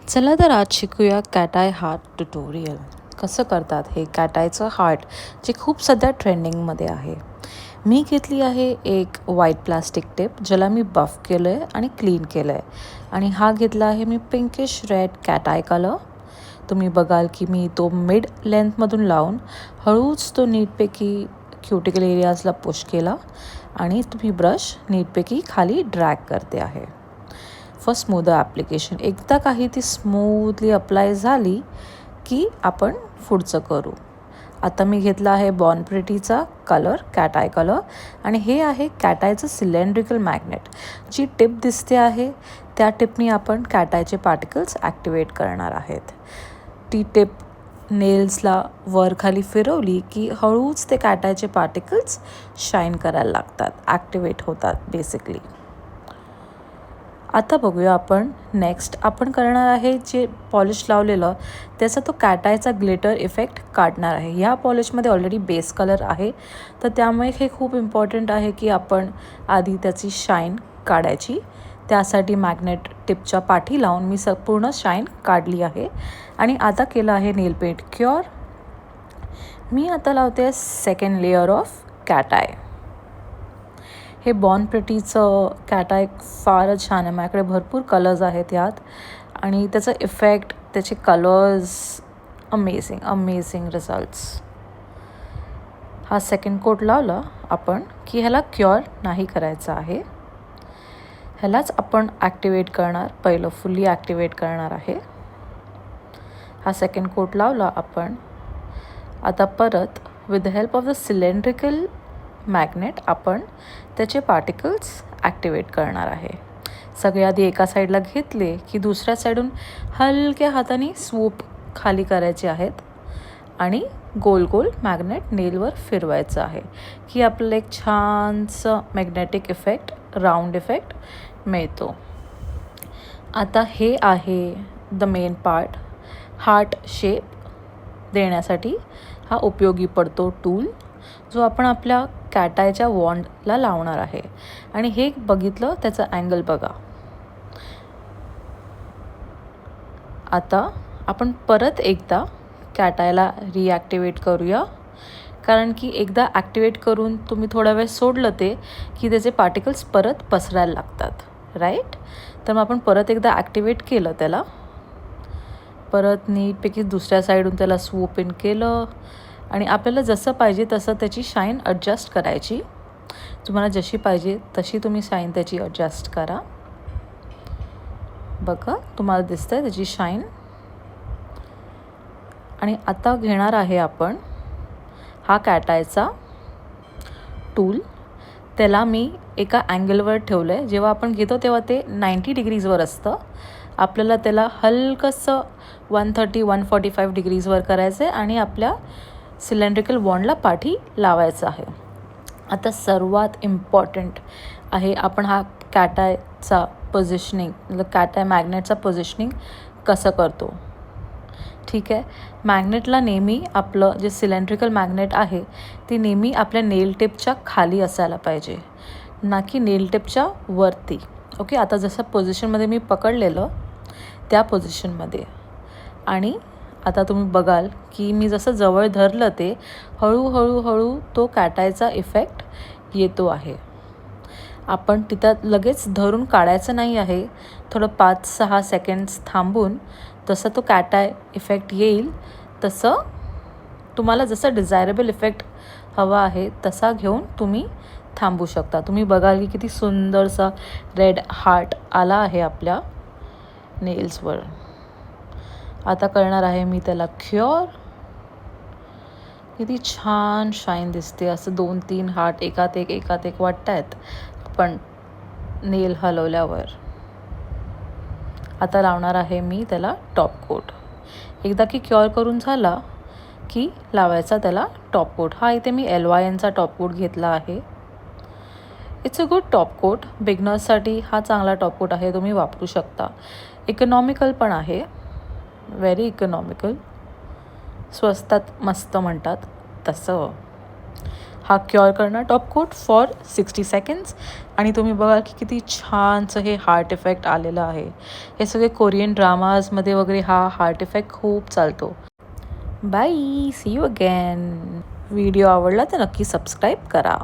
चला तर आज शिकूया कॅट आय हार्ट ट्युटोरियल. कसं करतात हे कॅट हार्ट, जे खूप सध्या ट्रेंडिंगमध्ये आहे. मी घेतली आहे एक व्हाईट प्लास्टिक टेप, ज्याला मी बफ केलं आहे आणि क्लीन केलं आहे. आणि हा घेतला आहे मी pinkish red cat eye colour. तुम्ही बघाल की मी तो मिड लेंथमधून लावून हळूच तो नीटपैकी क्युटिकल एरियाजला पुश केला आणि तुम्ही ब्रश नीटपैकी खाली ड्रॅग करते आहे फॉर स्मूदर ॲप्लिकेशन. एकदा काही ती स्मूथली अप्लाय झाली की आपण पुढचं करू. आता मी घेतला आहे बॉर्न प्रिटीचा कलर, कॅट आय कलर, आणि हे आहे कॅट आयचं सिलेंड्रिकल मॅग्नेट. जी टिप दिसते आहे त्या टिपनी आपण कॅट आयचे पार्टिकल्स ॲक्टिवेट करणार आहेत. ती टिप नेल्सला वर खाली फिरवली की हळूच ते कॅट आयचे पार्टिकल्स शाईन करायला लागतात, ॲक्टिवेट होतात बेसिकली. आता बघूया आपण नेक्स्ट आपण करणार आहे जे पॉलिश लावलेलं त्याचा तो कॅट आयचा ग्लिटर इफेक्ट काढणार आहे. ह्या पॉलिशमध्ये ऑलरेडी बेस कलर आहे, तर त्यामुळे हे खूप इम्पॉर्टंट आहे की आपण आधी त्याची शाईन काढायची. त्यासाठी मॅग्नेट टिपच्या पाठी लावून मी पूर्ण शाईन काढली आहे आणि आता केलं आहे नेल पेंट क्युअर. मी आता लावते second layer of cat I. हे बॉर्न प्रिटीचं कॅट आय फारच छान आहे. माझ्याकडे भरपूर कलर्स आहेत यात आणि त्याचं इफेक्ट, त्याचे कलर्स अमेझिंग रिझल्ट्स. हा सेकंड कोट लावला आपण की ह्याला क्युअर नाही करायचं आहे, ह्यालाच आपण ॲक्टिवेट करणार, पहिलं फुल्ली ॲक्टिवेट करणार आहे. हा सेकंड कोट लावला आपण. आता परत with the help of the cylindrical magnet आपण त्याचे पार्टिकल्स ॲक्टिवेट करणार आहे. सगळे आधी एका साईडला घेतले की दुसऱ्या साईडून हलक्या हाताने स्वूप खाली करायचे आहेत आणि गोल गोल मॅग्नेट नेलवर फिरवायचं आहे की आपल्याला एक छानसं मॅग्नेटिक इफेक्ट, राऊंड इफेक्ट मिळतो. आता हे आहे the main part. Heart shape देण्यासाठी हा उपयोगी पडतो टूल, जो आपण आपल्या कॅट आयच्या वॉन्डला लावणार आहे. आणि हे बघितलं त्याचं अँगल बघा. आता आपण परत एकदा कॅट आयला रिॲक्टिवेट करूया, कारण की एकदा ॲक्टिवेट करून तुम्ही थोडा वेळ सोडलं ते की त्याचे पार्टिकल्स परत पसरायला लागतात, राईट. तर मग आपण परत एकदा ॲक्टिवेट केलं त्याला, परत नीटपैकी दुसऱ्या साईडून त्याला स्वूप इन केलं आणि आपल्याला जसं पाहिजे तसं त्याची शाईन ॲडजस्ट करायची. तुम्हाला जशी पाहिजे तशी तुम्ही शाईन त्याची ॲडजस्ट करा. बघा तुम्हाला दिसतंय त्याची शाईन. आणि आता घेणार आहे आपण हा कॅट आयचा टूल. त्याला मी एका अँगलवर ठेवलं आहे. जेव्हा आपण घेतो तेव्हा ते 90 डिग्रीजवर असतं. आपल्याला त्याला हलकंसं 130-145 डिग्रीजवर करायचं आहे आणि आपल्या सिलेंड्रिकल वॉन्डला पाठी लावायचं आहे. आता सर्वात इम्पॉर्टंट आहे आपण हा कॅट आयचा पोझिशनिंग, मतलब कॅट आय मॅग्नेटचा पोझिशनिंग कसं करतो. ठीक आहे, मॅग्नेटला नेहमी आपलं जे सिलेंड्रिकल मॅग्नेट आहे ते नेहमी आपल्या नेल टिपच्या खाली असायला पाहिजे, ना की नेल टिपच्या वरती. ओके, आता जसं पोझिशनमध्ये मी पकडलेलं त्या पोझिशनमध्ये. आणि आता तुम्ही बघाल की मी जसं जवळ धरलं ते हळूहळू तो कॅट आयचा इफेक्ट येतो आहे. आपण तिथं लगेच धरून काढायचं नाही आहे, थोडं 5-6 सेकंड्स थांबून तसं तो कॅट आय इफेक्ट येईल तसं तुम्हाला जसं डिझायरेबल इफेक्ट हवा आहे तसा घेऊन तुम्ही थांबू शकता. तुम्ही बघाल की किती सुंदरसा रेड हार्ट आला आहे आपल्या नेल्सवर. आता करणार आहे मी त्याला क्युअर. किती छान शाईन दिसते, असं 2-3 हार्ट एकात एक वाटत आहेत पण नेल हलवल्यावर. आता लावणार आहे मी त्याला टॉप कोट. एकदा की क्युअर करून झाला की लावायचा त्याला टॉप कोट. हा इथे मी LYNचा टॉप कोट घेतला आहे. It's a good top coat. बिगनर्ससाठी हा चांगला टॉप कोट आहे, तुम्ही वापरू शकता. इकॉनॉमिकल पण आहे, व्हेरी इकॉनॉमिकल, स्वस्तात मस्त म्हणतात तसं. हा क्युअर करणार टॉप कोट फॉर 60 सेकंड्स आणि तुम्ही बघा की किती छानसं हे हार्ट इफेक्ट आलेलं आहे. हे सगळे कोरियन ड्रामाजमध्ये वगैरे हा हार्ट इफेक्ट खूप चालतो. Bye, see you again. Video आवडला तर नक्की सबस्क्राईब करा.